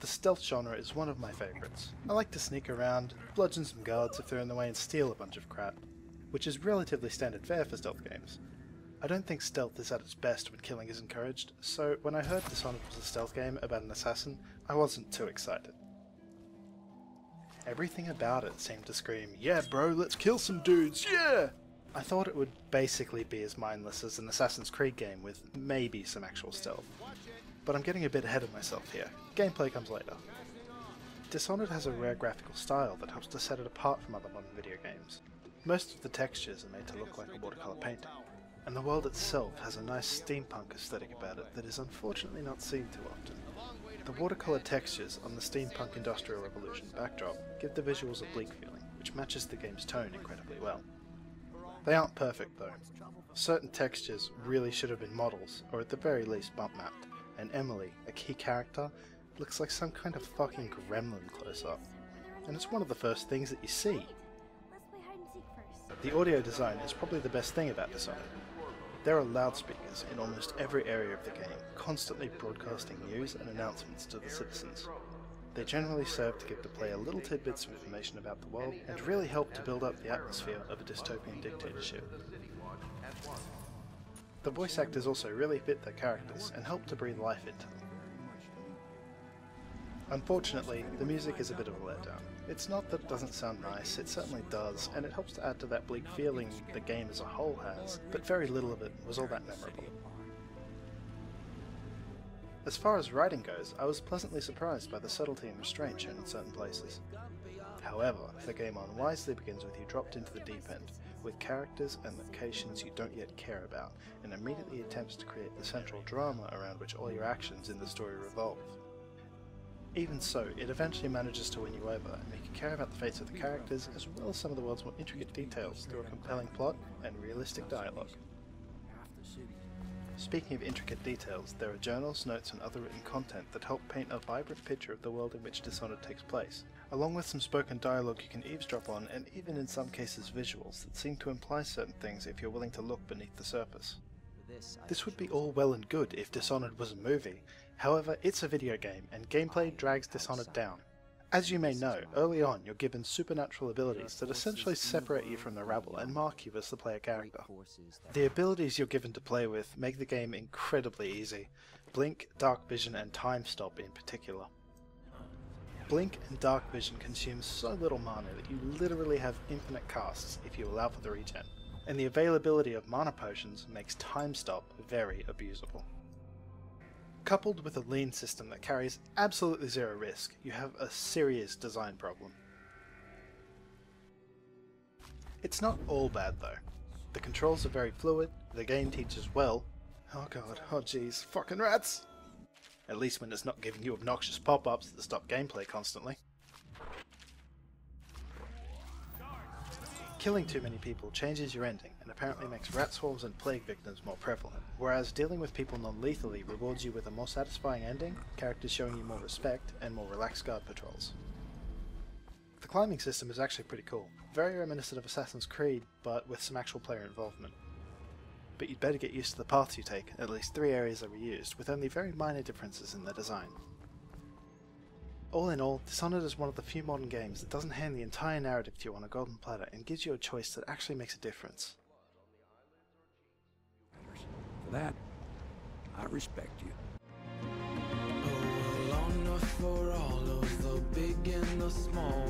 The stealth genre is one of my favourites. I like to sneak around, bludgeon some guards if they're in the way and steal a bunch of crap, which is relatively standard fare for stealth games. I don't think stealth is at its best when killing is encouraged, so when I heard Dishonored was a stealth game about an assassin, I wasn't too excited. Everything about it seemed to scream, "Yeah bro, let's kill some dudes, yeah!" I thought it would basically be as mindless as an Assassin's Creed game with maybe some actual stealth. But I'm getting a bit ahead of myself here. Gameplay comes later. Dishonored has a rare graphical style that helps to set it apart from other modern video games. Most of the textures are made to look like a watercolour painting, and the world itself has a nice steampunk aesthetic about it that is unfortunately not seen too often. The watercolour textures on the steampunk industrial revolution backdrop give the visuals a bleak feeling, which matches the game's tone incredibly well. They aren't perfect though. Certain textures really should have been models, or at the very least bump mapped, and Emily, a key character, looks like some kind of fucking gremlin close up. And it's one of the first things that you see. The audio design is probably the best thing about Dishonored. There are loudspeakers in almost every area of the game, constantly broadcasting news and announcements to the citizens. They generally serve to give the player little tidbits of information about the world and really help to build up the atmosphere of a dystopian dictatorship. The voice actors also really fit their characters and help to breathe life into them. Unfortunately, the music is a bit of a letdown. It's not that it doesn't sound nice, it certainly does, and it helps to add to that bleak feeling the game as a whole has, but very little of it was all that memorable. As far as writing goes, I was pleasantly surprised by the subtlety and restraint shown in certain places. However, the game unwisely begins with you dropped into the deep end, with characters and locations you don't yet care about, and immediately attempts to create the central drama around which all your actions in the story revolve. Even so, it eventually manages to win you over and make you care about the fates of the characters as well as some of the world's more intricate details through a compelling plot and realistic dialogue. Speaking of intricate details, there are journals, notes and other written content that help paint a vibrant picture of the world in which Dishonored takes place, along with some spoken dialogue you can eavesdrop on and even in some cases visuals that seem to imply certain things if you're willing to look beneath the surface. This would be all well and good if Dishonored was a movie, however it's a video game and gameplay drags Dishonored down. As you may know, early on you're given supernatural abilities that essentially separate you from the rabble and mark you as the player character. The abilities you're given to play with make the game incredibly easy, Blink, Dark Vision and Time Stop in particular. Blink and Dark Vision consume so little mana that you literally have infinite casts if you allow for the regen, and the availability of mana potions makes Time Stop very abusable. Coupled with a lean system that carries absolutely zero risk, you have a serious design problem. It's not all bad though. The controls are very fluid, the game teaches well. Oh god, oh jeez, fucking rats! At least when it's not giving you obnoxious pop-ups that stop gameplay constantly. Killing too many people changes your ending and apparently makes rat swarms and plague victims more prevalent, whereas dealing with people non-lethally rewards you with a more satisfying ending, characters showing you more respect, and more relaxed guard patrols. The climbing system is actually pretty cool, very reminiscent of Assassin's Creed, but with some actual player involvement. But you'd better get used to the paths you take, at least 3 areas are reused, with only very minor differences in their design. All in all, Dishonored is one of the few modern games that doesn't hand the entire narrative to you on a golden platter and gives you a choice that actually makes a difference. For that, I respect you. Oh, long enough for all of the big and the small.